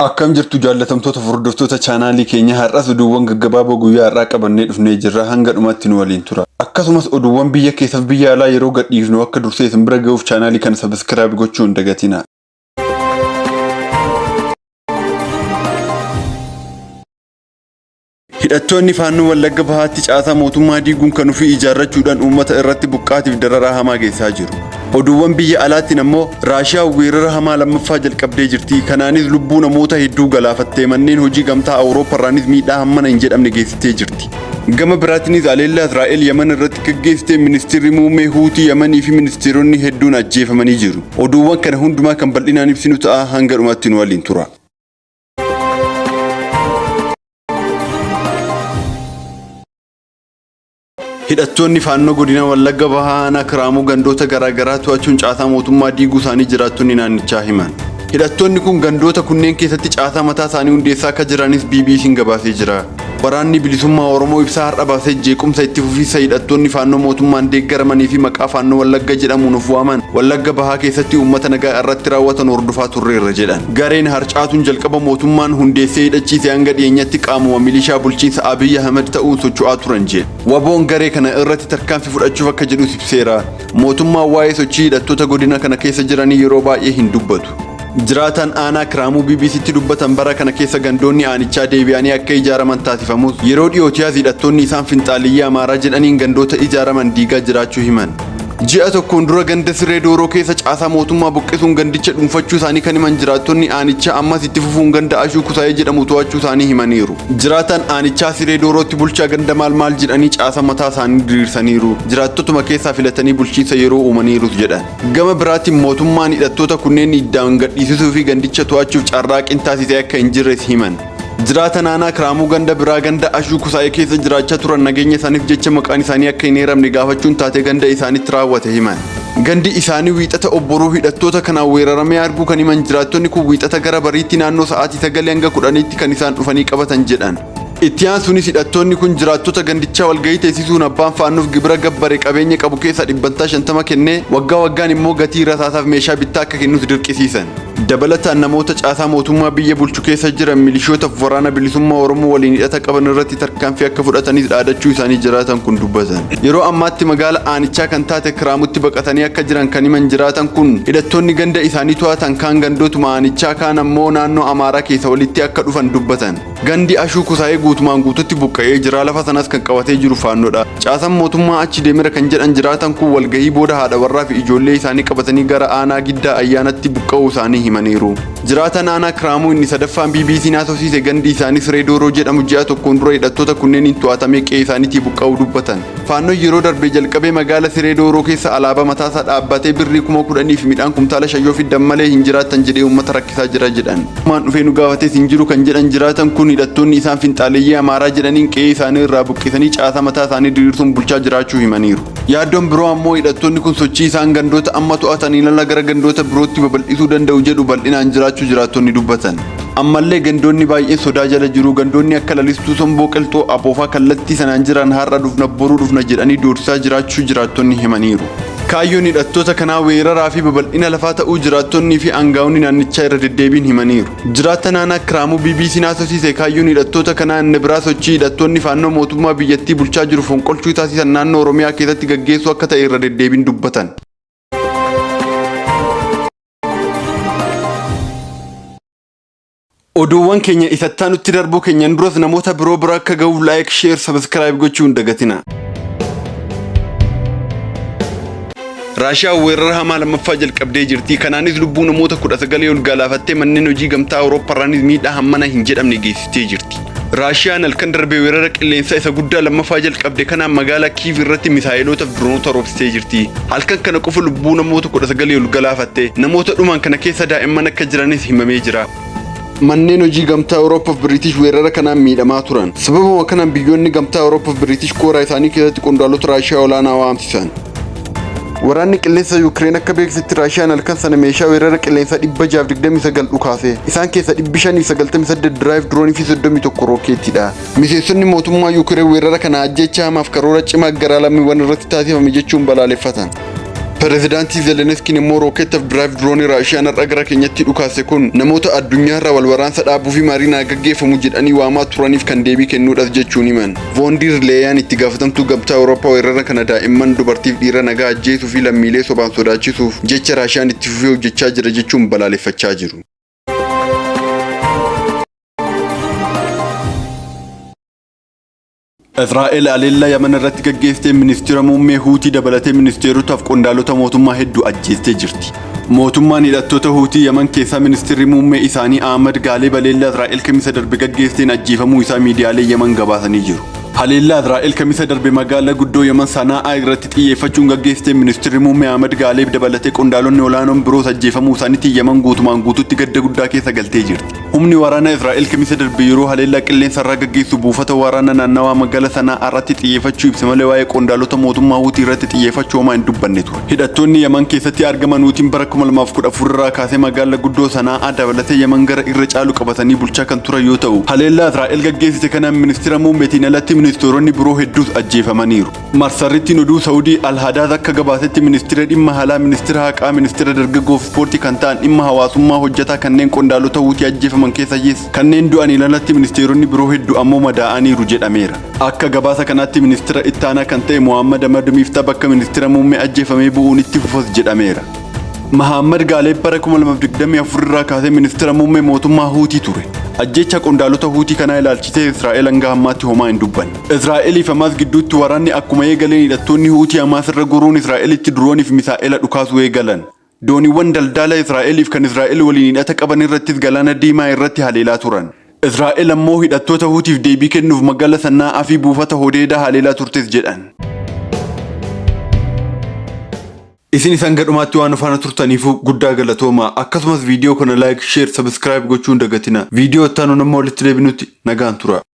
Akkam jirtu jaallatamtoota furdiftoota chaanaalii keenya har'as oduuwwan gaggabaaboo guyyaa har'aa qabannee dhufnee jirra hanga dhumaatti nu waliin tura. Akkasumas oduuwwan biyya keessaaf biyya alaa yeroo gadhiifnu akka dursee isin bira ga'uuf chaanaalii kana sabiskiraayib gochuu hin dagatinaa. Hidhattoonni faannoo Wallagga Bahaatti caasaa mootummaa diiguun kan ofii ijaarrachuudhaan uummata irratti buqqaatiif dararaa hamaa geessaa jiru. Oduuwwan biyya alaatiin ammoo Raashiyaa weerara hamaa lammaffaa jalqabdee jirti. Kanaanis lubbuu namoota hedduu galaafattee manneen hojii gamtaa Awurooppaarraanis miidhaa hammana hin jedhamne geessitee jirti. Gama biraatiinis aleellaa Israa'el Yemen irratti gaggeessitee ministeerri muummee Huutii Yemanii fi ministeeronni hedduun ajjeefamanii jiru. Oduuwwan kana hundumaa kan bal'inaan ibsinu ta'a hanga dhumaatti nu waliin tura. Hidhattoonni faannoo godina Wallagga Bahaa Kiraamuu gandoota garaagaraa to'achuun caasaa mootummaa diiguu isaanii jiraattonni naannichaa himan. Hidhattoonni kun gandoota kunneen keessatti caasaa mataa isaanii hundeessaa akka jiranis BBC'n gabaasee jira. Waraanni bilisummaa Oromoo ibsaa har'a baasee jeequmsa itti fufiinsa hidhattoonni faannoo mootummaan deeggaramanii fi maqaa faannoo Wallagga jedhamuun of waaman Wallagga Bahaa keessatti uummata nagaa irratti raawwatan hordofaa turreerra jedhan. Gareen harcaatuun jalqaba mootummaan hundeessee hidhachiise hanga dhiyeenyatti qaamuma milishaa bulchiinsa Abiy Ahmed ta'uun socho'aa turan jedhe. Waboon garee kana irratti tarkaanfii fudhachuuf akka jedhu ibseera. Mootummaan waa'ee sochii hidhattoota godina kana keessa jiranii yeroo baay'ee hin dubbatu. Jiraataan aanaa Kiraamuu BBC'tti dubbatan bara kana keessa gandoonni aanichaa deebi'anii akka ijaaraman taasifamus yeroo dhiyootiyaas hidhattoonni isaan finxaaliyyaa Amaaraa jedhaniin gandoota ijaaraman diigaa jiraachuu himan. Ji'a tokkoon dura ganda Siree Dooroo keessa caasaa mootummaa buqqisuun gandicha dhuunfachuu isaanii kan himan jiraattonni aanichaa ammas itti fufuun ganda Ashuu Kusaayee jedhamu to'achuu isaanii himaniiru. Jiraataan aanichaa Siree Doorootti bulchaa ganda maal jedhanii caasaa mataa isaanii diriirsaniiru. Jiraattotuma keessaa filatanii bulchiinsa yeroo uumaniirus jedhan. Gama biraatiin mootummaan hidhattoota kunneen iddaan gadhiisisuu fi gandicha to'achuuf carraaqqii taasisee akka hin jirres himan. Jiraataan aanaa Kiraamuu ganda biraa ganda Ashuu Kusaayee keessa jiraachaa turan nageenya isaaniif jecha maqaan isaanii akka hin eeramne gaafachuun taatee ganda isaaniitti raawwate himan. Gandi isaanii wiixata obboroo hidhattoota kanaan weeraramee arguu kan himan jiraattonni kun wiixata gara bariitti naannoo sa'aatii 9 hanga 10tti kan isaan dhufanii qabatan jedhan. Itti aansuunis hidhattoonni kun jiraattota gandichaa walgahii teessisuun abbaan faannoof gibira gabbare qabeenya qabu keessaa 50% kennee waggaan immoo gatii rasaasaaf meeshaa bittaa akka kennuuf dirqisiisan. Dabalataan namoota caasaa mootummaa biyya bulchu keessa jiran milishootaaf waraana bilisummaa Oromoo waliin hidhata qaban irratti tarkaanfii akka fudhatanis dhaadachuu isaanii jiraatan kun dubbatan. Yeroo ammaatti magaala aanichaa kan taate Kiraamutti baqatanii akka jiran kan himan jiraatan kun hidhattoonni ganda isaanii to'atan kaan gandootuma aanichaa kaan ammoo naannoo Amaaraa keessa walitti akka dhufan dubbatan. Gandi Ashuu Kusaayee guutumaan guututti buqqa'ee jira lafa sanas kan qabatee jiru faannoodha. Caasaan mootummaa achi deemira kan jedhan jiraatan kun walgahii booda haadha warraa fi ijoollee isaanii qabatanii gara aanaa Giddaa ayyaanatti buqqa'uu isaanii himaniiru. Jiraataan aanaa Kiraamuu inni sadaffaan BBC'n haasofsiise gandi isaanii Siree Dooroo jedhamu ji'a tokkoon dura hidhattoota kunneeniin to'atamee qe'ee isaaniitii buqqa'uu dubbatan. Faannoon yeroo darbee jalqabee magaala Siree Dooroo keessa alaabaa mataasaa dhaabbatee birrii 10,000 fi midhaan kumtaala shayyoo fiddan malee hin jiraattan jedhee uummata rakkisaa jira jedhan. Maan dhufee nu gaafatees hin jiru kan jedhan jiraatan kun hidhattoonni isaan finxaaleeyyii Amaaraa jedhaniin qe'ee isaanii irraa buqqisanii caasaa mataa isaanii diriirsuun bulchaa jiraachuu himaniiru. Yaaddoon biroo ammoo hidhattoonni kun sochii isaan gandoota amma to'atanii lala gara gandoota birootti babal'isuu danda'u jedhu bal'inaan jiraachuu jiraattonni dubbatan. Ammallee gandoonni baay'een sodaa jala jiru. Gandoonni akka Lalistuu Somboo Qilxoo Aboofaa kallattii sanaan jiran har'a dhufna boruu dhufna jedhanii doorsisaa jiraachuu jiraattonni himaniiru. Kaayyoon hidhattoota kanaa weeraraa fi babal'ina lafaa ta'uu jiraattonnii fi aangaa'onni naannichaa irra deddeebiin himaniiru. Jiraataan aanaa Kiraamuu BBC'n haasofsiise kaayyoon hidhattoota kanaa inni biraa sochii hidhattoonni faannoo mootummaa biyyattii bulchaa jiru fonqolchuu taasisan naannoo Oromiyaa keessatti gaggeessuu akka ta'e irra deddeebiin dubbatan. Oduuwwan keenya isattaa nutti darbuu keenyan duras namoota biroo bira akka ga'uuf like, share, subscribe gochuu hin dagatina. Raashiyaa weerara hamaa lammaffaa jalqabdee jirti. Kanaanis lubbuu namoota 19 ol galaafattee manneen hojii gamtaa Awurooppaarraanis miidhaa hammana hin jedhamne geessitee jirti. Raashiyaan halkan darbee weerara qilleensaa isa guddaa lammaffaa jalqabde kanaan magaalaa Kiiv irratti misaa'ilootaaf diroonota roobsitee jirti. Halkan kana qofa lubbuu namoota 19 ol galaafatte. Namoota dhuman kana keessa daa'imman akka jiranis himamee jira. Manneen hojii gamtaa Awurooppaa fi Biriitish weerara kanaan miidhamaa turan. Sababuma kanaan biyyoonni gamtaa Awurooppaa fi Biriitish kooraa isaanii keessatti qondaalota Raashiyaa olaanaa waamsisan. Waraanni qilleensa Yuukireen akka beeksisetti Raashiyaan halkan sana meeshaa weerara qilleensaa 629 dhukaase. Isaan keessa 598 diraayiv diroonii fi 31 rookeettiidha. Miseensonni mootummaa Yuukireen weerara kana ajjeechaa hamaaf karoora cimaa gara lammiiwwan irratti taasifame jechuun balaaleffatan. Pireezidaantii Zelenskiin immoo rookeetaaf diraayiv diroonii Raashiyaan har'a gara keenyatti dhukaase kun namoota addunyaarraa wal waraansa dhaabuu fi mariin gaggeeffamu jedhanii waamaa turaniif kan deebii kennuudhaaf jechuun himan. Voondiir Leeyaan itti gaafatamtuu gamtaa Awurooppaa weerara kana daa'imman dubartiif dhiira nagaa ajjeesuu fi lammiilee sobaan sodaachisuuf jecha Raashiyaan itti fufee hojjechaa jira jechuun balaaleffachaa jiru. Israa'el aleellaa Yaman irratti gaggeessitee ministeera muummee Huutii dabalatee ministeerotaaf qondaalota mootummaa hedduu ajjeestee jirti. Mootummaan hidhattoota Huutii Yaman keessaa ministeerri muummee isaanii Ahmad Gaaleb aleellaa Israa'el kamisa darbe gaggeessteen ajjeefamuu isaa miidiyaalee Yaman gabaasanii jiru. Haleellaa Israa'el kamisa darbe magaalaa guddoo Yaman Sana'aa irratti xiyyeeffachuun gaggeessitee ministeerri muummee Ahmad Gaaleb dabalatee qondaalonni olaanoon biroos ajjeefamuu isaaniitiin Yaman guutumaan guutuutti gadda guddaa keessa galtee jirti. Humni waraana Israa'el kamisa darbe yeroo haleellaa qilleensa irraa gaggeessu buufata waraana naannawaa magaalaa Sana'aa irratti xiyyeeffachuu ibse malee waa'ee qondaalota mootummaa Huutii irratti xiyyeeffachuu homaa hin dubbanne ture. Hidhattoonni Yaman keessatti argaman Huutiin bara 2014 irraa kaasee magaalaa guddoo Sana'aa dabalatee Yaman gara irra caalu qabatanii bulchaa kan turan yoo ta'u, haleellaa Israa'el gaggeessite kanaan ministeera muummeetiin alatti ministeeronni biroo hedduus ajjeefamaniiru. Marsariitiin oduu Saawudii Al-Hadaad akka gabaasetti ministeera dhimma alaa, ministeera haqaa, ministeera dargaggoo fi ispoortii kan ta'an dhimma hawaasummaa hojjetaa kanneen qondaalota Huutii ajjeefaman keessaayis kanneen du'anii alatti ministeeronni biroo hedduu ammoo madaa'aniiru jedhameera. Akka gabaasa kanaatti ministeera ittaanaa kan ta'e Muhammad Ahmad Miiftaa bakka ministeera muummee ajjeefamee bu'uun itti fufas jedhameera. Ahmad Gaaleb bara 2024 irraa kaasee ministeera muummee mootummaa Huutii ture. Ajjecha qondaalota Huutii kanaa ilaalchisee Israa'el hanga ammaatti homaa hin dubbanne. Israa'elii fi Hamaas gidduutti waraanni akkuma eegaleen hidhattoonni Huutii Hamaas irra goruun Israa'elitti diroonii fi misaa'ela dhukaasuu eegalan. Dooniiwwan daldala Israa'eliif kan Israa'el waliin hidhata qaban irrattis galaana diimaa irratti haleelaa turan. Israa'el ammoo hidhattoota Huutiif deebii kennuuf magaalaa Sana'aa fi buufata Hodeedaa haleelaa turtes jedhan. Isin isaan gadhumaatti waan faana turtaniif guddaa galatooma. Akkasumas viidiyoo kana like, share, subscribe gochuun dagatina. Viidiyoo itti aanu nama walitti deebinutti nagaan tura.